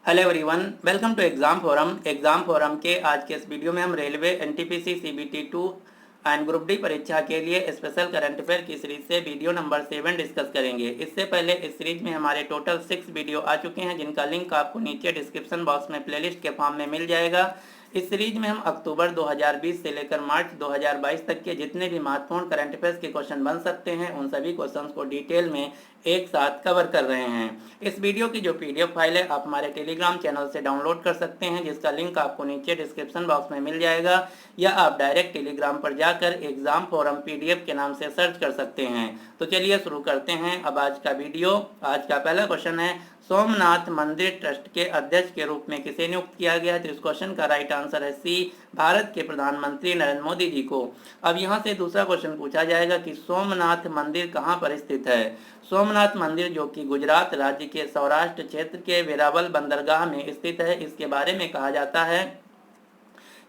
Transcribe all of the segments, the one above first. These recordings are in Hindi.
Hello everyone, welcome to exam forum के आज के इस वीडियो में हम railway NTPC CBT 2 and group D परीक्षा के लिए स्पेशल करंट अफेयर की सीरीज से वीडियो नंबर 7 डिस्कस करेंगे। इससे पहले इस सीरीज में हमारे टोटल 6 वीडियो आ चुके हैं, जिनका लिंक आपको नीचे डिस्क्रिप्शन बॉक्स में प्लेलिस्ट के फॉर्म में मिल जाएगा। इस सीरीज में हम अक्टूबर 2020 से लेकर मार्च 2022 तक के जितने भी महत्वपूर्ण करंट अफेयर्स के क्वेश्चन बन सकते हैं, उन सभी क्वेश्चंस को डिटेल में एक साथ कवर कर रहे हैं। इस वीडियो की जो पीडीएफ फाइल है आप हमारे टेलीग्राम चैनल से डाउनलोड कर सकते हैं, जिसका लिंक आपको नीचे डिस्क्रिप्शन बॉक्स में मिल जाएगा, या आप डायरेक्ट टेलीग्राम पर जाकर एग्जाम फोरम पीडीएफ के नाम से सर्च कर सकते हैं। तो चलिए शुरू करते हैं अब आज का वीडियो। आज का पहला क्वेश्चन है, सोमनाथ मंदिर ट्रस्ट के अध्यक्ष के रूप में किसे नियुक्त किया गया है? तो इस क्वेश्चन का राइट आंसर है सी, भारत के प्रधानमंत्री नरेंद्र मोदी जी को। अब यहाँ से दूसरा क्वेश्चन पूछा जाएगा कि सोमनाथ मंदिर कहाँ पर स्थित है। सोमनाथ मंदिर जो कि गुजरात राज्य के सौराष्ट्र क्षेत्र के वेरावल बंदरगाह में स्थित है, इसके बारे में कहा जाता है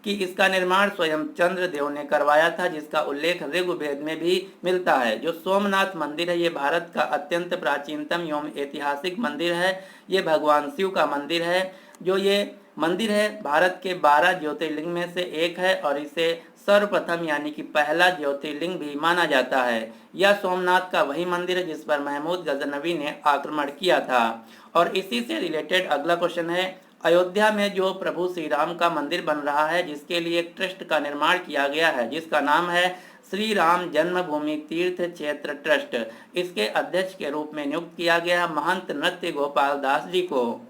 कि इसका निर्माण स्वयं चंद्रदेव ने करवाया था, जिसका उल्लेख ऋग्वेद में भी मिलता है। जो सोमनाथ मंदिर है ये भारत का अत्यंत प्राचीनतम एवं ऐतिहासिक मंदिर है। ये भगवान शिव का मंदिर है। जो ये मंदिर है भारत के 12 ज्योतिर्लिंग में से एक है और इसे सर्वप्रथम यानी कि पहला ज्योतिर्लिंग भी माना जाता है। यह सोमनाथ का वही मंदिर है जिस पर महमूद गजनवी ने आक्रमण किया था। और इसी से रिलेटेड अगला क्वेश्चन है, अयोध्या में जो प्रभु श्री राम का मंदिर बन रहा है, जिसके लिए एक ट्रस्ट का निर्माण किया गया है, जिसका नाम है श्री राम जन्मभूमि तीर्थ क्षेत्र ट्रस्ट। इसके अध्यक्ष के रूप में नियुक्त किया गया महंत नृत्य गोपाल दास जी को।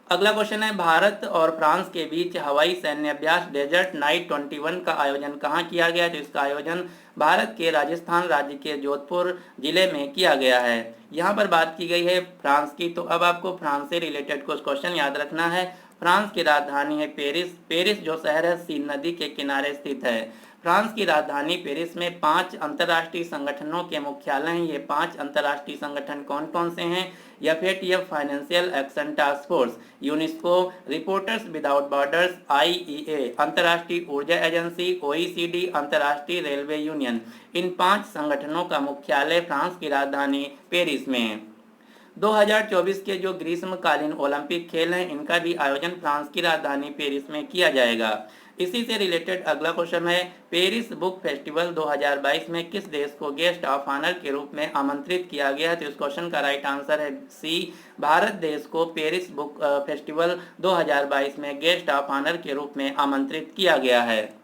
अगला क्वेश्चन है, भारत और फ्रांस के बीच हवाई सैन्य अभ्यास डेजर्ट नाइट 21 का आयोजन कहाँ किया गया है? तो इसका आयोजन भारत के राजस्थान राज्य के जोधपुर जिले में किया गया है। यहाँ पर बात की गई है फ्रांस की, तो अब आपको फ्रांस से रिलेटेड कुछ क्वेश्चन याद रखना है। फ्रांस की राजधानी है पेरिस। पेरिस जो शहर है सीन नदी के किनारे स्थित है। फ्रांस की राजधानी पेरिस में 5 अंतर्राष्ट्रीय संगठनों के मुख्यालय हैं। ये 5 अंतर्राष्ट्रीय संगठन कौन कौन से हैं? FATF financial action task force, UNESCO, reporters without borders, IEA अंतर्राष्ट्रीय ऊर्जा एजेंसी, OECD अंतर्राष्ट्रीय रेलवे यूनियन। इन 5 संगठनों का मुख्यालय फ्रांस की राजधानी पेरिस में है। 2024 के जो ग्रीष्मकालीन ओलंपिक खेल हैं, इनका भी आयोजन फ्रांस की राजधानी पेरिस में किया जाएगा। इसी से रिलेटेड अगला क्वेश्चन है, पेरिस बुक फेस्टिवल 2022 में किस देश को गेस्ट ऑफ ऑनर के रूप में आमंत्रित किया गया है? तो इस क्वेश्चन का राइट आंसर है सी, भारत देश को पेरिस बुक फेस्टिवल 2022 में गेस्ट ऑफ ऑनर के रूप में आमंत्रित किया गया है।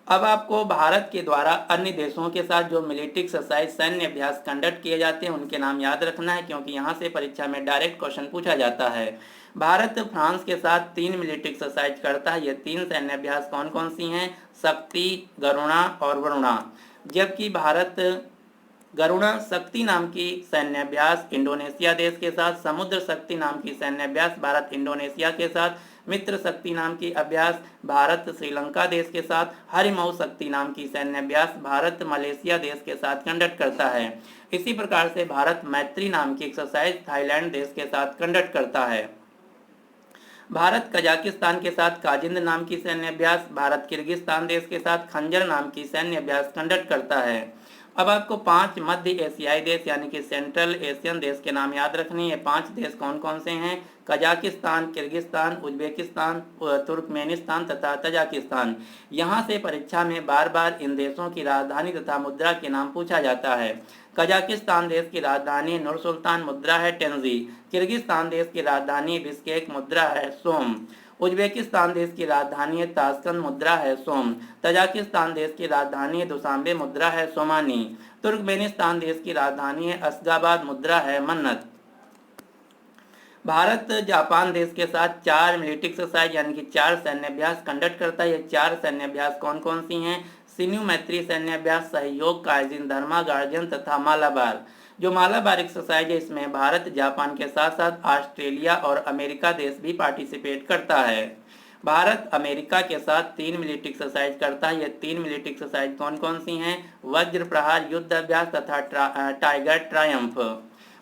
अब आपको भारत के द्वारा अन्य देशों के साथ जो मिलिट्री एक्सरसाइज सैन्य अभ्यास कंडक्ट किए जाते हैं, उनके नाम याद रखना है, क्योंकि यहाँ से परीक्षा में डायरेक्ट क्वेश्चन पूछा जाता है। भारत फ्रांस के साथ 3 मिलिट्री एक्सरसाइज करता है। ये 3 सैन्य अभ्यास कौन कौन सी हैं? शक्ति, गरुणा और वरुणा। जबकि भारत गरुणा शक्ति नाम की सैन्य अभ्यास इंडोनेशिया देश के साथ, समुद्र शक्ति नाम की सैन्य अभ्यास भारत इंडोनेशिया के साथ, मित्र शक्ति नाम की अभ्यास भारत श्रीलंका देश के साथ, हरिमऊ शक्ति नाम की सैन्य अभ्यास भारत मलेशिया देश के साथ कंडक्ट करता है। इसी प्रकार से भारत मैत्री नाम की एक्सरसाइज थाईलैंड देश के साथ कंडक्ट करता है। भारत कजाकिस्तान के साथ काजिंद नाम की सैन्य अभ्यास, भारत किर्गिस्तान देश के साथ खंजर नाम की सैन्य अभ्यास कंडक्ट करता है। अब आपको 5 मध्य एशियाई देश यानी कि सेंट्रल एशियन देश के नाम याद रखने हैं। 5 देश कौन कौन से हैं? कजाकिस्तान, किर्गिस्तान, उज्बेकिस्तान, तुर्कमेनिस्तान तथा तजाकिस्तान। यहाँ से परीक्षा में बार बार इन देशों की राजधानी तथा मुद्रा के नाम पूछा जाता है। कजाकिस्तान देश की राजधानी नूर सुल्तान, मुद्रा है टेंजी। किर्गिस्तान देश की राजधानी बिश्केक, मुद्रा है सोम। उज्बेकिस्तान देश की राजधानी है ताशकंद, मुद्रा है सोम। तजाकिस्तान देश की राजधानी है दुशांबे, मुद्रा है सोमानी। तुर्कमेनिस्तान देश की राजधानी है अशगाबाद, मुद्रा है मन्नत। भारत जापान देश के साथ 4 मिलिट्री एक्सरसाइज यानी कि 4 सैन्य अभ्यास कंडक्ट करता है। ये 4 सैन्य अभ्यास कौन कौन सी हैं? सिन्यू मैत्री सैन्य अभ्यास, सहयोग, काइजिन, धर्मा गार्जियन तथा मालाबार। जो मालाबार एक्सरसाइज है, इसमें भारत जापान के साथ साथ ऑस्ट्रेलिया और अमेरिका देश भी पार्टिसिपेट करता है। भारत अमेरिका के साथ 3 मिलिट्री एक्सरसाइज करता है। ये 3 मिलिट्री एक्सरसाइज कौन कौन सी हैं? वज्र प्रहार युद्ध अभ्यास तथा टाइगर ट्रायम्फ।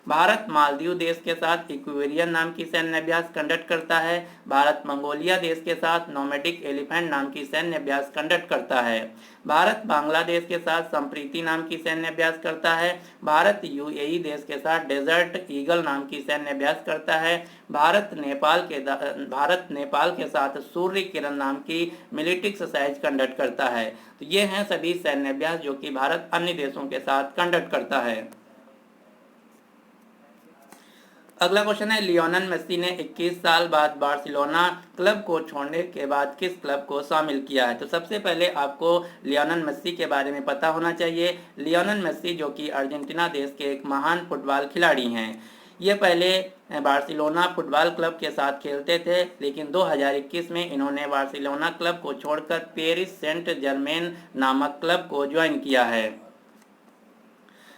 भारत मालदीव देश के साथ इक्वेरियन नाम की सैन्य अभ्यास कंडक्ट करता है। भारत मंगोलिया देश के साथ नोमैडिक एलिफेंट नाम की सैन्य अभ्यास कंडक्ट करता है। भारत बांग्लादेश के साथ संप्रीति नाम की सैन्य अभ्यास करता है। भारत यूएई देश के साथ डेजर्ट ईगल नाम की सैन्य अभ्यास करता है। भारत नेपाल के साथ सूर्य किरण नाम की मिलिट्री एक्सरसाइज कंडक्ट करता है। तो ये हैं सभी सैन्य अभ्यास जो कि भारत अन्य देशों के साथ कंडक्ट करता है। अगला क्वेश्चन है, लियोनेल मेसी ने 21 साल बाद बार्सिलोना क्लब को छोड़ने के बाद किस क्लब को शामिल किया है? तो सबसे पहले आपको लियोनेल मेसी के बारे में पता होना चाहिए। लियोनेल मेसी जो कि अर्जेंटीना देश के एक महान फुटबॉल खिलाड़ी हैं। ये पहले बार्सिलोना फुटबॉल क्लब के साथ खेलते थे, लेकिन 2021 में इन्होंने बार्सिलोना क्लब को छोड़कर पेरिस सेंट जर्मेन नामक क्लब को ज्वाइन किया है।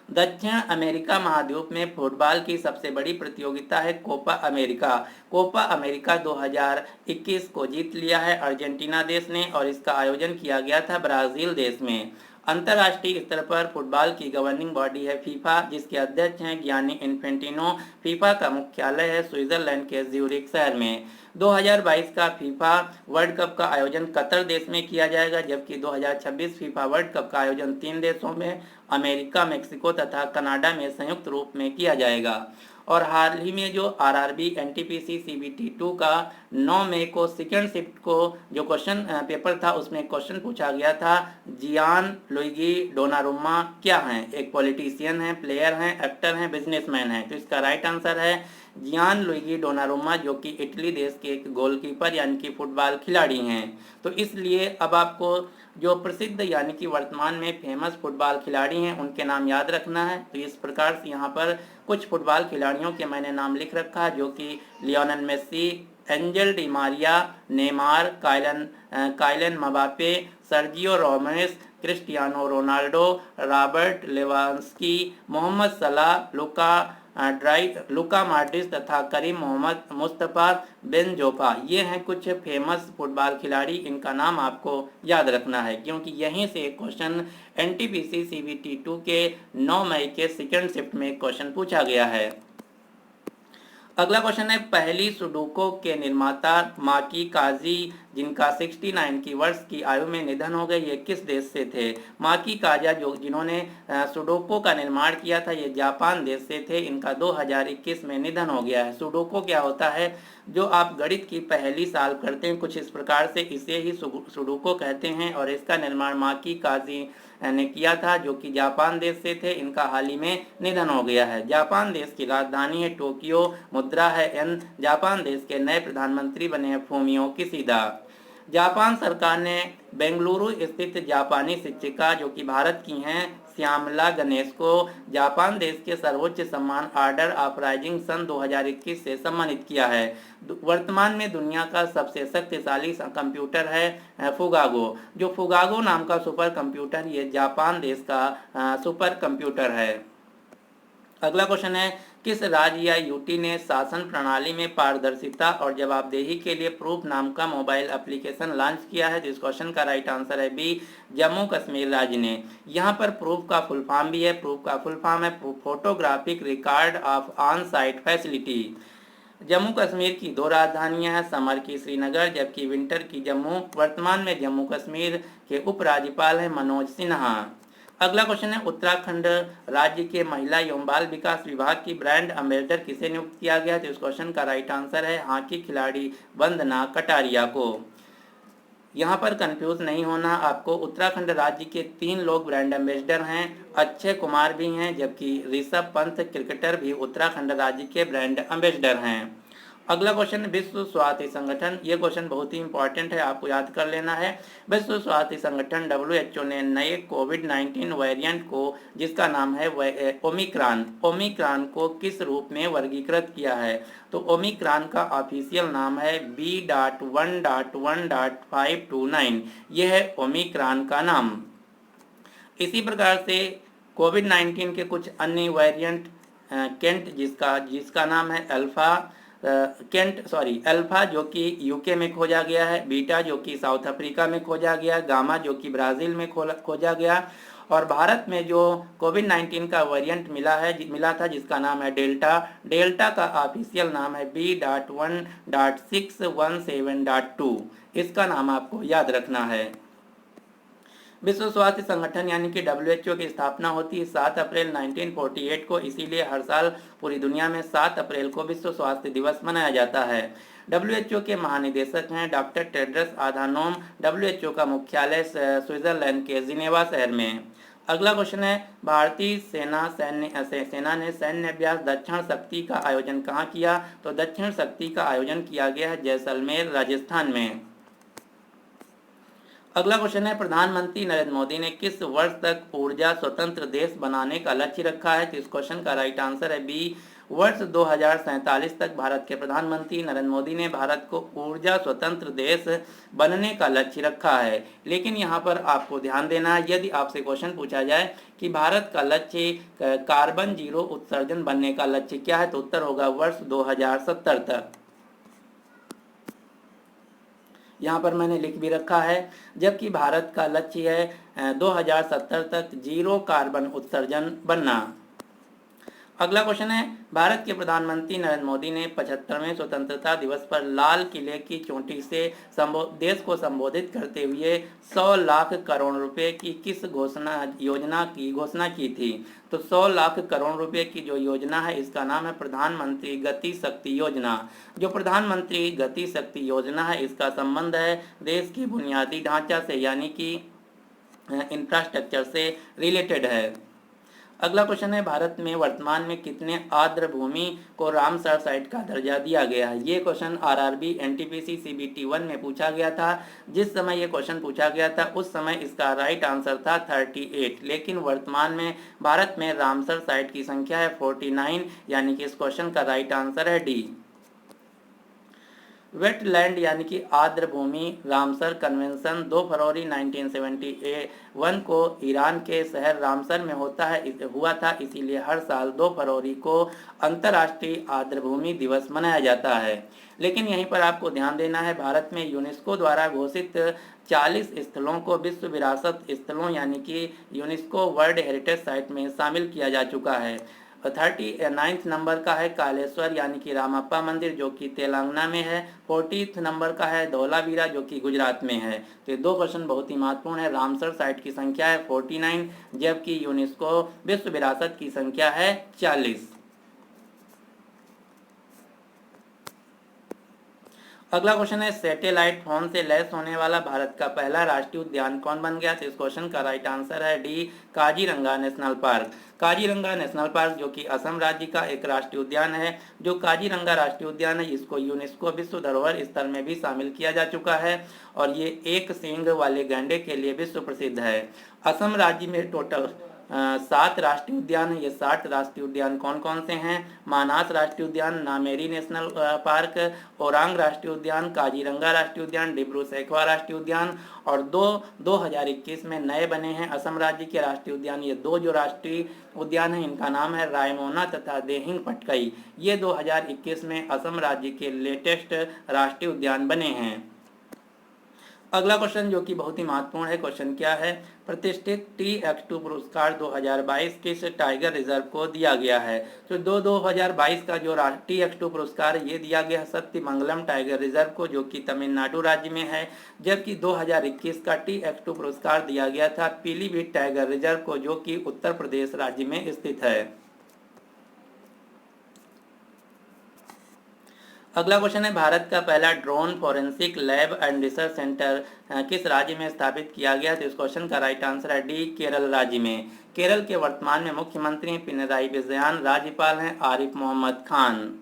दक्षिण अमेरिका महाद्वीप में फुटबॉल की सबसे बड़ी प्रतियोगिता है कोपा अमेरिका। कोपा अमेरिका 2021 को जीत लिया है अर्जेंटीना देश ने, और इसका आयोजन किया गया था ब्राजील देश में। अंतर्राष्ट्रीय स्तर पर फुटबॉल की गवर्निंग बॉडी है फीफा, जिसके अध्यक्ष हैं गियानी इन्फेंटिनो। फीफा का मुख्यालय है स्विट्जरलैंड के ज्यूरिख शहर में। 2022 का फीफा वर्ल्ड कप का आयोजन कतर देश में किया जाएगा, जबकि 2026 फीफा वर्ल्ड कप का आयोजन 3 देशों में अमेरिका, मेक्सिको तथा कनाडा में संयुक्त रूप में किया जाएगा। और हाल ही में जो आरआरबी एनटीपीसी सीबीटी 2 का 9 मई को सेकेंड शिफ्ट को जो क्वेश्चन पेपर था, उसमें क्वेश्चन पूछा गया था, जियान लुइगी डोनारुमा क्या हैं? एक पॉलिटिशियन हैं, प्लेयर हैं, एक्टर हैं, बिजनेसमैन हैं। तो इसका राइट आंसर है जियान लुइगी डोनारुमा, जो कि इटली देश के एक गोलकीपर यानी कि फुटबॉल खिलाड़ी हैं। तो इसलिए अब आपको जो प्रसिद्ध यानी कि वर्तमान में फेमस फुटबॉल खिलाड़ी हैं उनके नाम याद रखना है। तो इस प्रकार से यहाँ पर कुछ फुटबॉल खिलाड़ियों के मैंने नाम लिख रखा है, जो कि Lionel Messi, Angel Di Maria, Neymar, Kylian Mbappe, Sergio Ramos, Cristiano Ronaldo, Robert Lewandowski, Mohamed Salah, Luka Modric तथा करीम मोहम्मद मुस्तफ़ा बेंजोफा। ये हैं कुछ फेमस फुटबॉल खिलाड़ी, इनका नाम आपको याद रखना है, क्योंकि यहीं से क्वेश्चन एनटीपीसी सीबीटी 2 के 9 मई के सेकेंड शिफ्ट में क्वेश्चन पूछा गया है। अगला क्वेश्चन है, पहली सुडोको के निर्माता माकी काजी, जिनका 69 की वर्ष की आयु में निधन हो गई, ये किस देश से थे? माकी काजा जिन्होंने सुडोको का निर्माण किया था, ये जापान देश से थे। इनका 2021 में निधन हो गया है। सुडोको क्या होता है? जो आप गणित की पहली सॉल्व करते हैं, कुछ इस प्रकार से इसे ही सुडोको कहते हैं, और इसका निर्माण माकी काजी ने किया था, जो कि जापान देश से थे। इनका हाल ही में निधन हो गया है। जापान देश की राजधानी है टोक्यो, मुद्रा है येन। जापान देश के नए प्रधानमंत्री बने हैं फूमियो किशिदा। जापान सरकार ने बेंगलुरु स्थित जापानी शिक्षिका जो कि भारत की हैं श्यामला गणेश को जापान देश के सर्वोच्च सम्मान ऑर्डर ऑफ राइजिंग सन 2021 से सम्मानित किया है। वर्तमान में दुनिया का सबसे शक्तिशाली कंप्यूटर है फुगागो। जो फुगागो नाम का सुपर कंप्यूटर, ये जापान देश का सुपर कंप्यूटर है। अगला क्वेश्चन है, किस राज्य या यूटी ने शासन प्रणाली में पारदर्शिता और जवाबदेही के लिए प्रूफ नाम का मोबाइल एप्लीकेशन लॉन्च किया है? तो इस क्वेश्चन का राइट आंसर है बी, जम्मू कश्मीर राज्य ने। यहाँ पर प्रूफ का फुल फॉर्म भी है। प्रूफ का फुल फॉर्म है photographic record of on site facility. Jammu Kashmir की 2 राजधानियां हैं, समर की श्रीनगर जबकि विंटर की जम्मू। वर्तमान में जम्मू कश्मीर के उपराज्यपाल हैं मनोज सिन्हा। अगला क्वेश्चन है, उत्तराखंड राज्य के महिला एवं बाल विकास विभाग की ब्रांड एम्बेसडर किसे नियुक्त किया गया? तो इस क्वेश्चन का राइट आंसर है हॉकी खिलाड़ी वंदना कटारिया को। यहाँ पर कंफ्यूज नहीं होना आपको। उत्तराखंड राज्य के 3 लोग ब्रांड एम्बेसडर हैं। अक्षय कुमार भी हैं, जबकि ऋषभ पंत क्रिकेटर भी उत्तराखंड राज्य के ब्रांड एम्बेसडर हैं। अगला क्वेश्चन, विश्व स्वास्थ्य संगठन। ये क्वेश्चन बहुत ही इंपॉर्टेंट है, आपको याद कर लेना है। विश्व स्वास्थ्य संगठन WHO ने नए कोविड-19 वेरिएंट को, जिसका नाम है ओमिक्रॉन को किस रूप में वर्गीकृत किया है? तो ओमिक्रॉन का ऑफिशियल नाम है B.1.1.529। यह है ओमिक्रॉन का नाम। इसी प्रकार से कोविड-19 के कुछ अन्य वेरिएंट, केंट जिसका नाम है अल्फा जो कि यूके में खोजा गया है, बीटा जो कि साउथ अफ्रीका में खोजा गया, गामा जो कि ब्राज़ील में खोजा गया, और भारत में जो कोविड-19 का वेरिएंट मिला था जिसका नाम है डेल्टा का ऑफिशियल नाम है B.1.617.2। इसका नाम आपको याद रखना है। विश्व स्वास्थ्य संगठन यानी कि WHO की स्थापना होती है 7 अप्रैल 1948 को, इसीलिए हर साल पूरी दुनिया में 7 अप्रैल को विश्व स्वास्थ्य दिवस मनाया जाता है। WHO के महानिदेशक हैं डॉक्टर टेड्रस आधानोम। WHO का मुख्यालय स्विट्जरलैंड के जिनेवा शहर में। अगला क्वेश्चन है, भारतीय सेना ने सैन्य अभ्यास दक्षिण शक्ति का आयोजन कहाँ किया? तो दक्षिण शक्ति का आयोजन किया गया है जैसलमेर, राजस्थान में। अगला क्वेश्चन है, प्रधानमंत्री नरेंद्र मोदी ने किस वर्ष तक ऊर्जा स्वतंत्र देश बनाने का लक्ष्य रखा है? तो इस क्वेश्चन का राइट आंसर है बी, वर्ष 2047 तक भारत के प्रधानमंत्री नरेंद्र मोदी ने भारत को ऊर्जा स्वतंत्र देश बनने का लक्ष्य रखा है। लेकिन यहाँ पर आपको ध्यान देना है, यदि आपसे क्वेश्चन पूछा जाए कि भारत का लक्ष्य कार्बन जीरो उत्सर्जन बनने का लक्ष्य क्या है, तो उत्तर होगा वर्ष 2070 तक। यहाँ पर मैंने लिख भी रखा है, जबकि भारत का लक्ष्य है 2070 तक जीरो कार्बन उत्सर्जन बनना। अगला क्वेश्चन है, भारत के प्रधानमंत्री नरेंद्र मोदी ने 75वें स्वतंत्रता दिवस पर लाल किले की चोटी से देश को संबोधित करते हुए 100 लाख करोड़ रुपए की किस योजना की घोषणा की थी? तो 100 लाख करोड़ रुपए की जो योजना है इसका नाम है प्रधानमंत्री गति शक्ति योजना। जो प्रधानमंत्री गति शक्ति योजना है इसका संबंध है देश की बुनियादी ढांचा से यानी कि इंफ्रास्ट्रक्चर से रिलेटेड है। अगला क्वेश्चन है, भारत में वर्तमान में कितने आर्द्र भूमि को रामसर साइट का दर्जा दिया गया है? ये क्वेश्चन RRB NTPC CBT 1 में पूछा गया था। जिस समय ये क्वेश्चन पूछा गया था उस समय इसका राइट आंसर था 38, लेकिन वर्तमान में भारत में रामसर साइट की संख्या है 49, यानी कि इस क्वेश्चन का राइट आंसर है डी। वेटलैंड यानी कि आर्द्र भूमि रामसर कन्वेंशन 2 फरवरी 1971 को ईरान के शहर रामसर में हुआ था, इसीलिए हर साल 2 फरवरी को अंतर्राष्ट्रीय आर्द्र भूमि दिवस मनाया जाता है। लेकिन यहीं पर आपको ध्यान देना है, भारत में यूनेस्को द्वारा घोषित 40 स्थलों को विश्व विरासत स्थलों यानी कि यूनेस्को वर्ल्ड हेरिटेज साइट में शामिल किया जा चुका है। 39 नंबर का है कालेश्वर यानी कि रामप्पा मंदिर जो कि तेलंगाना में है। 40 नंबर का है धौलावीरा जो कि गुजरात में है। तो ये दो क्वेश्चन बहुत ही महत्वपूर्ण है। रामसर साइट की संख्या है 49, जबकि यूनेस्को विश्व विरासत की संख्या है 40। अगला क्वेश्चन है, सैटेलाइट फोन से लैस होने वाला भारत का पहला राष्ट्रीय उद्यान कौन बन गया? तो इस क्वेश्चन का राइट आंसर है D, Kaziranga national park. Kaziranga national park जो कि असम राज्य का एक राष्ट्रीय उद्यान है। जो काजीरंगा राष्ट्रीय उद्यान है इसको यूनेस्को विश्व धरोहर स्थल में भी शामिल किया जा चुका है और ये एक सींग वाले गैंडे के लिए विश्व प्रसिद्ध है। असम राज्य में टोटल 7 राष्ट्रीय उद्यान है। ये 7 राष्ट्रीय उद्यान कौन कौन से हैं? मानास राष्ट्रीय उद्यान, नामेरी नेशनल पार्क, ओरांग राष्ट्रीय उद्यान, काजीरंगा राष्ट्रीय उद्यान, डिब्रू सैखवा राष्ट्रीय उद्यान और 2021 में नए बने हैं असम राज्य के राष्ट्रीय उद्यान। ये 2 जो राष्ट्रीय उद्यान हैं इनका नाम है रायमोना तथा देहिंग पटकई। ये 2021 में असम राज्य के लेटेस्ट राष्ट्रीय उद्यान बने हैं। अगला क्वेश्चन जो कि बहुत ही महत्वपूर्ण है, क्वेश्चन क्या है? प्रतिष्ठित TX2 पुरस्कार 2022 किस टाइगर रिजर्व को दिया गया है? तो 2022 का जो TX2 पुरस्कार ये दिया गया सत्यमंगलम टाइगर रिजर्व को जो कि तमिलनाडु राज्य में है, जबकि 2021 का TX2 पुरस्कार दिया गया था पीलीभीत टाइगर रिजर्व को जो कि उत्तर प्रदेश राज्य में स्थित है। अगला क्वेश्चन है, भारत का पहला drone forensic lab and research centre किस राज्य में स्थापित किया गया? तो इस क्वेश्चन का राइट आंसर है डी, केरल राज्य में। केरल के वर्तमान में मुख्यमंत्री हैं पिनराई विजयन, राज्यपाल हैं आरिफ मोहम्मद खान।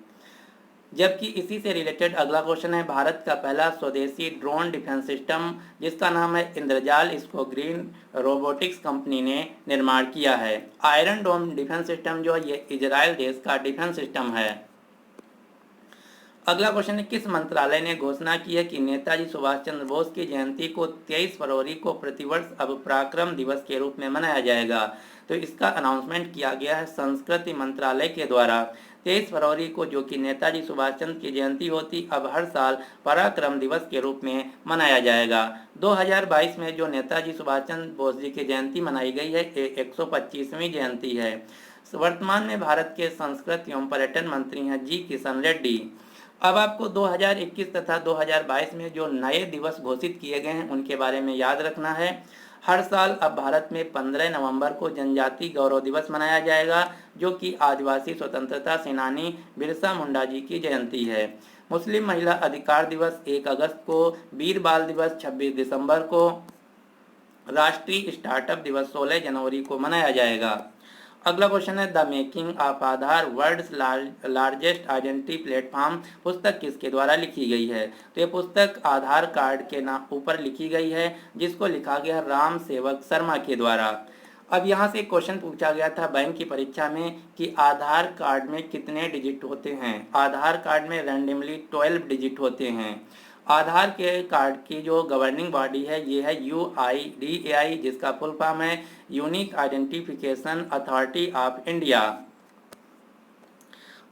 जबकि इसी से रिलेटेड अगला क्वेश्चन है, भारत का पहला स्वदेशी ड्रोन डिफेंस सिस्टम जिसका नाम है इंद्रजाल, इसको ग्रीन रोबोटिक्स कंपनी ने निर्माण किया है। आयरन डोम डिफेंस सिस्टम जो है ये इजराइल देश का डिफेंस सिस्टम है। अगला क्वेश्चन है, किस मंत्रालय ने घोषणा की है कि नेताजी सुभाष चंद्र बोस की जयंती को 23 फरवरी को प्रतिवर्ष अब पराक्रम दिवस के रूप में मनाया जाएगा? तो इसका अनाउंसमेंट किया गया है संस्कृति मंत्रालय के द्वारा। 23 फरवरी को जो कि नेताजी सुभाष चंद्र की जयंती होती, अब हर साल पराक्रम दिवस के रूप में मनाया जाएगा। 2022 में जो नेताजी सुभाष चंद्र बोस जी की जयंती मनाई गई है, ये 125वीं जयंती है। वर्तमान में भारत के संस्कृति एवं पर्यटन मंत्री हैं जी किशन रेड्डी। अब आपको 2021 तथा 2022 में जो नए दिवस घोषित किए गए हैं उनके बारे में याद रखना है। हर साल अब भारत में 15 नवंबर को जनजाति गौरव दिवस मनाया जाएगा, जो कि आदिवासी स्वतंत्रता सेनानी बिरसा मुंडा जी की जयंती है। मुस्लिम महिला अधिकार दिवस 1 अगस्त को, वीर बाल दिवस 26 दिसंबर को, राष्ट्रीय स्टार्टअप दिवस 16 जनवरी को मनाया जाएगा। अगला क्वेश्चन है, the making of Aadhaar world's largest identity platform पुस्तक किसके द्वारा लिखी गई है? तो ये पुस्तक आधार कार्ड के नाम ऊपर लिखी गई है, जिसको लिखा गया राम सेवक शर्मा के द्वारा। अब यहाँ से क्वेश्चन पूछा गया था बैंक की परीक्षा में कि आधार कार्ड में कितने डिजिट होते हैं। आधार कार्ड में रैंडमली 12 डिजिट होते हैं। आधार के कार्ड की जो गवर्निंग बॉडी है ये है UIDAI, जिसका फुल फॉर्म है unique identification authority of India.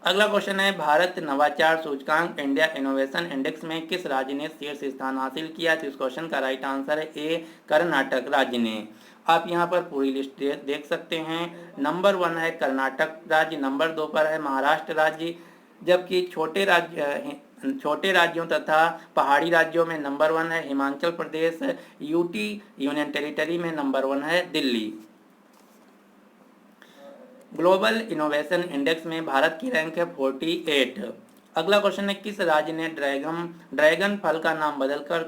अगला क्वेश्चन है, भारत नवाचार सूचकांक इंडिया इनोवेशन इंडेक्स में किस राज्य ने शीर्ष स्थान हासिल किया? तो इस क्वेश्चन का राइट आंसर है ए, कर्नाटक राज्य ने। आप यहाँ पर पूरी लिस्ट देख सकते हैं। नंबर 1 है कर्नाटक राज्य, नंबर 2 पर है महाराष्ट्र राज्य, जबकि छोटे राज्यों तथा पहाड़ी राज्यों में नंबर 1 है Himachal Pradesh, UT union territory में नंबर 1 है दिल्ली। ग्लोबल इनोवेशन इंडेक्स में भारत की रैंक है 48। अगला क्वेश्चन है, किस राज्य ने ड्रैगन फल का नाम बदलकर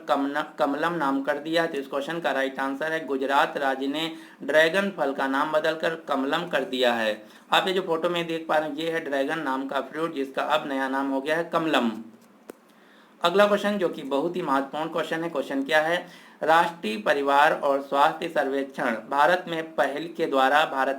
कमलम नाम कर दिया? तो इस क्वेश्चन का राइट आंसर है गुजरात राज्य ने ड्रैगन फल का नाम बदलकर कमलम कर दिया है। आप ये जो फोटो में देख पा रहे हैं ये है ड्रैगन नाम का फ्रूट, जिसका अब नया नाम हो गया है कमलम। अगला क्वेश्चन जो कि बहुत ही महत्वपूर्ण क्वेश्चन है, क्वेश्चन क्या है, राष्ट्रीय परिवार और स्वास्थ्य सर्वेक्षण भारत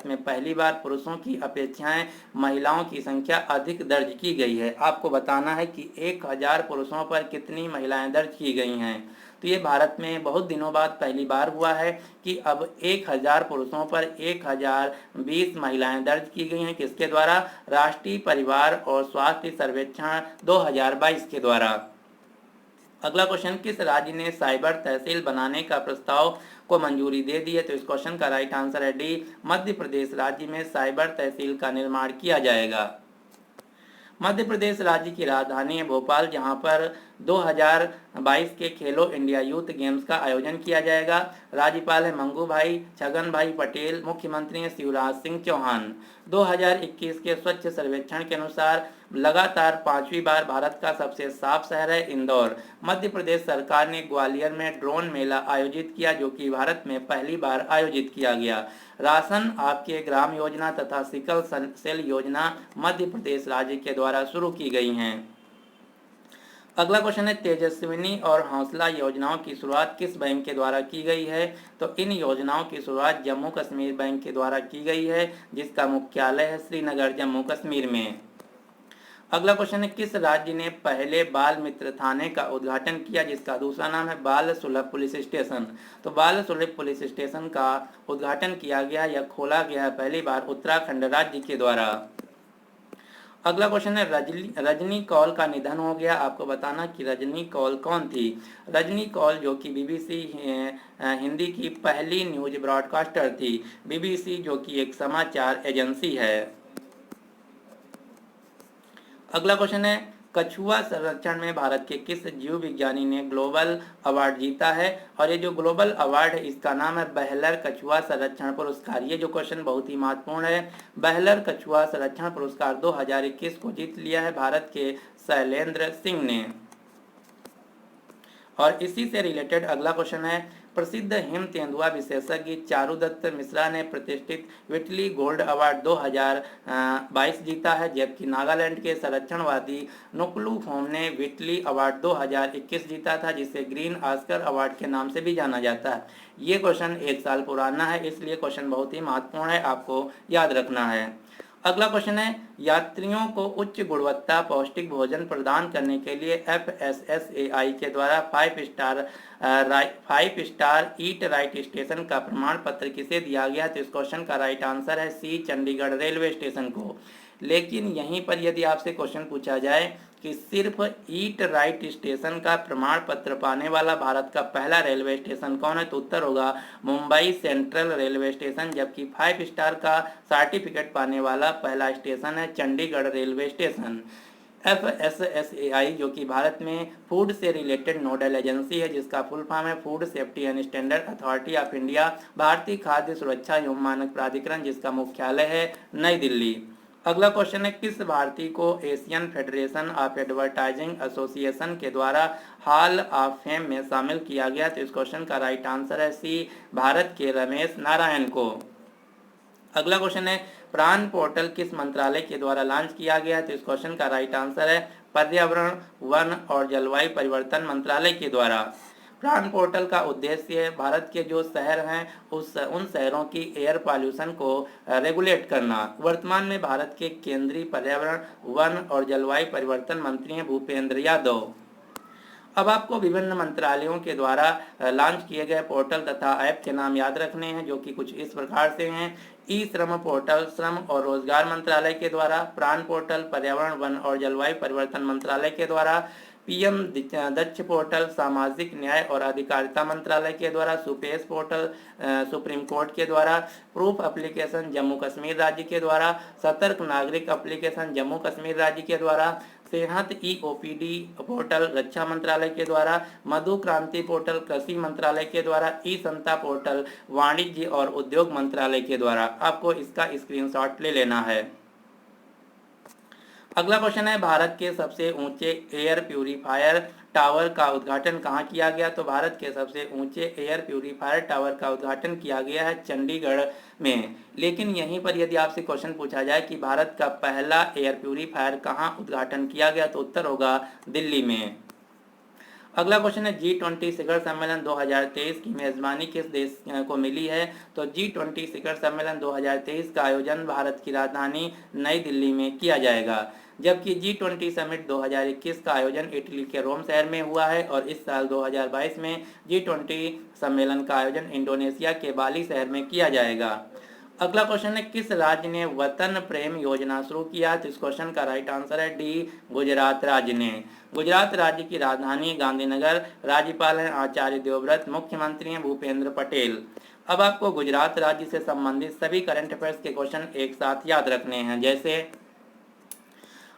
में पहली बार पुरुषों की अपेक्षाएं महिलाओं की संख्या अधिक दर्ज की गई है। आपको बताना है कि 1000 पुरुषों पर कितनी महिलाएं दर्ज की गई हैं। तो ये भारत में बहुत दिनों बाद पहली बार हुआ है कि अब 1000 पुरुषों पर 1020 महिलाएं दर्ज की गई हैं। किसके द्वारा? राष्ट्रीय परिवार और स्वास्थ्य सर्वेक्षण 2022 के द्वारा। अगला क्वेश्चन, किस राज्य ने साइबर तहसील बनाने का प्रस्ताव को मंजूरी दे दी है? तो इस क्वेश्चन का राइट आंसर है डी, मध्य प्रदेश राज्य में साइबर तहसील का निर्माण किया जाएगा। मध्य प्रदेश राज्य की राजधानी है भोपाल, जहां पर 2022 के खेलो इंडिया यूथ गेम्स का आयोजन किया जाएगा। राज्यपाल है मंगू भाई छगन भाई पटेल, मुख्यमंत्री हैं शिवराज सिंह चौहान। 2021 के स्वच्छ सर्वेक्षण के अनुसार लगातार 5वीं बार भारत का सबसे साफ शहर है इंदौर। मध्य प्रदेश सरकार ने ग्वालियर में ड्रोन मेला आयोजित किया, जो कि भारत में पहली बार आयोजित किया गया। राशन आपके ग्राम योजना तथा सिकल सेल योजना मध्य प्रदेश राज्य के द्वारा शुरू की गई हैं। अगला क्वेश्चन है, तेजस्विनी और हौसला योजनाओं की शुरुआत किस बैंक के द्वारा की गई है? तो इन योजनाओं की शुरुआत जम्मू कश्मीर बैंक के द्वारा की गई है, जिसका मुख्यालय है श्रीनगर जम्मू कश्मीर में। अगला क्वेश्चन है, किस राज्य ने पहले बाल मित्र थाने का उद्घाटन किया, जिसका दूसरा नाम है बाल सुलभ पुलिस स्टेशन? तो बाल सुलभ पुलिस स्टेशन का उद्घाटन किया गया या खोला गया है पहली बार उत्तराखंड राज्य के द्वारा। अगला क्वेश्चन है, रजनी कौल का निधन हो गया। आपको बताना कि रजनी कौल कौन थी। रजनी कौल जो कि BBC हिंदी की पहली न्यूज ब्रॉडकास्टर थी। BBC जो कि एक समाचार एजेंसी है। अगला क्वेश्चन है, कछुआ संरक्षण में भारत के किस जीव विज्ञानी ने ग्लोबल अवार्ड जीता है? और ये जो ग्लोबल अवार्ड है इसका नाम है बेहलर कछुआ संरक्षण पुरस्कार। ये जो क्वेश्चन बहुत ही महत्वपूर्ण है। बेहलर कछुआ संरक्षण पुरस्कार 2021 को जीत लिया है भारत के शैलेंद्र सिंह ने। और इसी से रिलेटेड अगला क्वेश्चन है, प्रसिद्ध हिम तेंदुआ विशेषज्ञ चारुदत्त मिश्रा ने प्रतिष्ठित व्हिटली गोल्ड अवार्ड 2022 जीता है, जबकि नागालैंड के संरक्षणवादी नुकलू फोम ने व्हिटली अवार्ड 2021 जीता था, जिसे ग्रीन ऑस्कर अवार्ड के नाम से भी जाना जाता है। ये क्वेश्चन 1 साल पुराना है, इसलिए क्वेश्चन बहुत ही महत्वपूर्ण है, आपको याद रखना है। अगला क्वेश्चन है, यात्रियों को उच्च गुणवत्ता पौष्टिक भोजन प्रदान करने के लिए FSSAI के द्वारा 5 स्टार ईट राइट स्टेशन का प्रमाण पत्र किसे दिया गया? तो इस क्वेश्चन का राइट आंसर है सी, चंडीगढ़ रेलवे स्टेशन को। लेकिन यहीं पर यदि आपसे क्वेश्चन पूछा जाए कि सिर्फ ईट राइट स्टेशन का प्रमाण पत्र पाने वाला भारत का पहला रेलवे स्टेशन कौन है? तो उत्तर होगा मुंबई सेंट्रल रेलवे स्टेशन, जबकि 5 स्टार का सर्टिफिकेट पाने वाला पहला स्टेशन है चंडीगढ़ रेलवे स्टेशन। FSSAI जो कि भारत में फूड से रिलेटेड नोडल एजेंसी है, जिसका फुल फॉर्म है food safety and standard authority of India, भारतीय खाद्य सुरक्षा एवं मानक प्राधिकरण, जिसका मुख्यालय है नई दिल्ली। अगला क्वेश्चन है, किस भारतीय को Asian federation of advertising association के द्वारा हॉल ऑफ फेम में शामिल किया गया? तो इस क्वेश्चन का राइट आंसर है सी, भारत के रमेश नारायण को। अगला क्वेश्चन है, प्राण पोर्टल किस मंत्रालय के द्वारा लॉन्च किया गया? तो इस क्वेश्चन का राइट आंसर है पर्यावरण, वन और जलवायु परिवर्तन मंत्रालय के द्वारा। प्राण पोर्टल का उद्देश्य है भारत के जो शहर हैं उन शहरों की एयर पॉल्यूशन को रेगुलेट करना। वर्तमान में भारत के केंद्रीय पर्यावरण, वन और जलवायु परिवर्तन मंत्री हैं भूपेंद्र यादव। अब आपको विभिन्न मंत्रालयों के द्वारा लॉन्च किए गए पोर्टल तथा ऐप के नाम याद रखने हैं, जो कि कुछ इस प्रकार से हैं। ई श्रम पोर्टल श्रम और रोजगार मंत्रालय के द्वारा, प्राण पोर्टल पर्यावरण, वन और जलवायु परिवर्तन मंत्रालय के द्वारा, PM दक्ष पोर्टल सामाजिक न्याय और अधिकारिता मंत्रालय के द्वारा, सुपेश पोर्टल सुप्रीम कोर्ट के द्वारा, प्रूफ एप्लीकेशन जम्मू कश्मीर राज्य के द्वारा, सतर्क नागरिक एप्लीकेशन जम्मू कश्मीर राज्य के द्वारा, सेहत EOPD पोर्टल रक्षा मंत्रालय के द्वारा, मधु क्रांति पोर्टल कृषि मंत्रालय के द्वारा, ई संता पोर्टल वाणिज्य और उद्योग मंत्रालय के द्वारा। आपको इसका स्क्रीनशॉट ले लेना है। अगला क्वेश्चन है, भारत के सबसे ऊंचे एयर प्यूरीफायर टावर का उद्घाटन कहाँ किया गया? तो भारत के सबसे ऊंचे एयर प्यूरीफायर टावर का उद्घाटन किया गया है चंडीगढ़ में। लेकिन यहीं पर यदि आपसे क्वेश्चन पूछा जाए कि भारत का पहला एयर प्यूरीफायर कहाँ उद्घाटन किया गया, तो उत्तर होगा दिल्ली में। अगला क्वेश्चन है, G20 शिखर सम्मेलन 2023 की मेजबानी किस देश को मिली है? तो G20 शिखर सम्मेलन 2023 का आयोजन भारत की राजधानी नई दिल्ली में किया जाएगा, जबकि G20 समिट 2021 का आयोजन इटली के रोम शहर में हुआ है और इस साल 2022 में G20 सम्मेलन का आयोजन इंडोनेशिया के बाली शहर में किया जाएगा। अगला क्वेश्चन है, किस राज्य ने वतन प्रेम योजना शुरू किया? तो इस क्वेश्चन का राइट आंसर है डी, गुजरात राज्य ने। गुजरात राज्य की राजधानी गांधीनगर, राज्यपाल हैं आचार्य देवव्रत, मुख्यमंत्री हैं भूपेंद्र पटेल। अब आपको गुजरात राज्य से संबंधित सभी करंट अफेयर्स के क्वेश्चन एक साथ याद रखने हैं। जैसे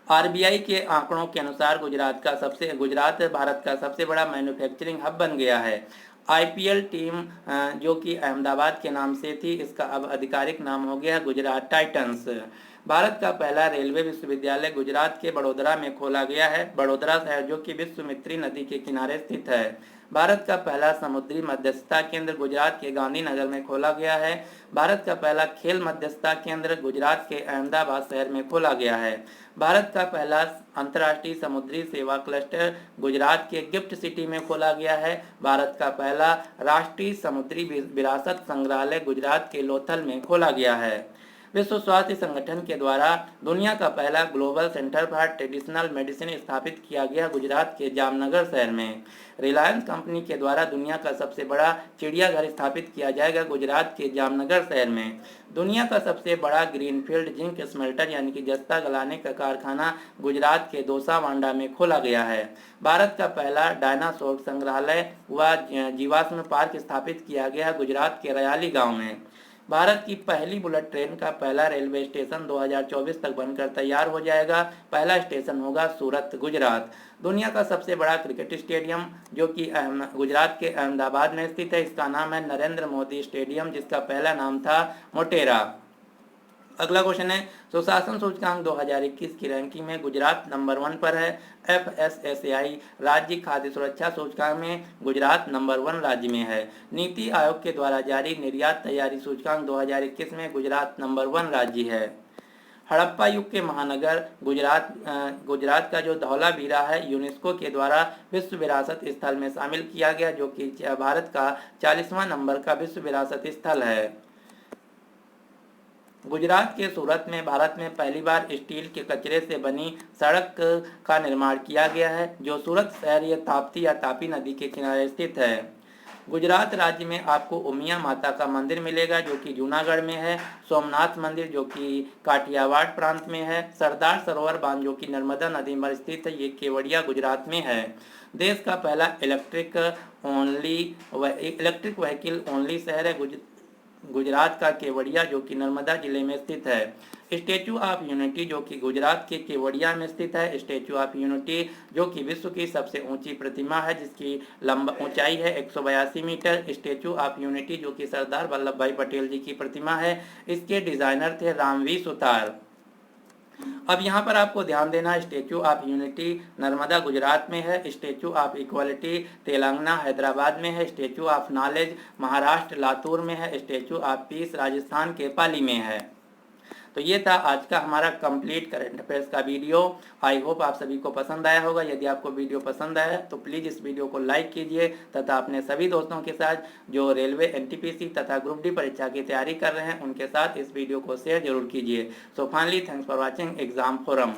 RBI के आंकड़ों के अनुसार गुजरात भारत का सबसे बड़ा मैन्युफैक्चरिंग हब बन गया है। IPL टीम जो कि अहमदाबाद के नाम से थी, इसका अब आधिकारिक नाम हो गया है गुजरात टाइटंस। भारत का पहला रेलवे विश्वविद्यालय गुजरात के बड़ोदरा में खोला गया है। बड़ोदरा शहर जो कि विश्वामित्री नदी के किनारे स्थित है। भारत का पहला समुद्री मध्यस्थता केंद्र गुजरात के गांधीनगर में खोला गया है। भारत का पहला खेल मध्यस्थता केंद्र गुजरात के अहमदाबाद शहर में खोला गया है। भारत का पहला अंतर्राष्ट्रीय समुद्री सेवा क्लस्टर गुजरात के गिफ्ट सिटी में खोला गया है। भारत का पहला राष्ट्रीय समुद्री विरासत संग्रहालय गुजरात के लोथल में खोला गया है। विश्व स्वास्थ्य संगठन के द्वारा दुनिया का पहला global centre for traditional medicine स्थापित किया गया गुजरात के जामनगर शहर में। रिलायंस कंपनी के द्वारा दुनिया का सबसे बड़ा चिड़ियाघर स्थापित किया जाएगा गुजरात के जामनगर शहर में। दुनिया का सबसे बड़ा ग्रीनफील्ड जिंक स्मेल्टर यानी कि जस्ता गलाने का कारखाना गुजरात के दोसा वांडा में खोला गया है। भारत का पहला डायनासोर संग्रहालय व जीवाश्म पार्क स्थापित किया गया गुजरात के रयाली गाँव में। भारत की पहली बुलेट ट्रेन का पहला रेलवे स्टेशन 2024 तक बनकर तैयार हो जाएगा। पहला स्टेशन होगा सूरत, गुजरात। दुनिया का सबसे बड़ा क्रिकेट स्टेडियम जो कि गुजरात के अहमदाबाद में स्थित है, इसका नाम है नरेंद्र मोदी स्टेडियम, जिसका पहला नाम था मोटेरा। अगला क्वेश्चन है, सुशासन सूचकांक 2021 की रैंकिंग में गुजरात नंबर 1 पर है। FSSAI राज्य खाद्य सुरक्षा सूचकांक में गुजरात नंबर 1 राज्य में है। नीति आयोग के द्वारा जारी निर्यात तैयारी सूचकांक 2021 में गुजरात नंबर 1 राज्य है। हड़प्पा युग के महानगर गुजरात का जो धौलावीरा है यूनेस्को के द्वारा विश्व विरासत स्थल में शामिल किया गया, जो कि भारत का 40वां नंबर का विश्व विरासत स्थल है। गुजरात के सूरत में भारत में पहली बार स्टील के कचरे से बनी सड़क का निर्माण किया गया है, जो सूरत शहर या तापी नदी के किनारे स्थित है। गुजरात राज्य में आपको उमिया माता का मंदिर मिलेगा, जो कि जूनागढ़ में है। सोमनाथ मंदिर, जो कि काठियावाड़ प्रांत में है। सरदार सरोवर बांध, जो कि नर्मदा नदी पर स्थित है, ये केवड़िया गुजरात में है। देश का पहला इलेक्ट्रिक व्हीकल ओनली शहर है गुजरात का केवड़िया, जो कि नर्मदा जिले में स्थित है। स्टैचू ऑफ यूनिटी, जो कि गुजरात के केवड़िया में स्थित है। स्टैचू ऑफ यूनिटी, जो कि विश्व की सबसे ऊंची प्रतिमा है, जिसकी ऊंचाई है 182 मीटर। स्टैचू ऑफ यूनिटी, जो कि सरदार वल्लभ भाई पटेल जी की प्रतिमा है, इसके डिजाइनर थे रामवी सुतार। अब यहाँ पर आपको ध्यान देना, statue of unity Narmada Gujarat में है। Statue of equality Telangana Hyderabad में है। Statue of knowledge Maharashtra Latur में है। स्टैचू ऑफ पीस राजस्थान के पाली में है। तो ये था आज का हमारा कंप्लीट करंट अफेयर्स का वीडियो। आई होप आप सभी को पसंद आया होगा। यदि आपको वीडियो पसंद आया तो प्लीज़ इस वीडियो को लाइक कीजिए तथा अपने सभी दोस्तों के साथ जो रेलवे एनटीपीसी तथा ग्रुप डी परीक्षा की तैयारी कर रहे हैं उनके साथ इस वीडियो को शेयर जरूर कीजिए। So finally thanks for watching exam forum.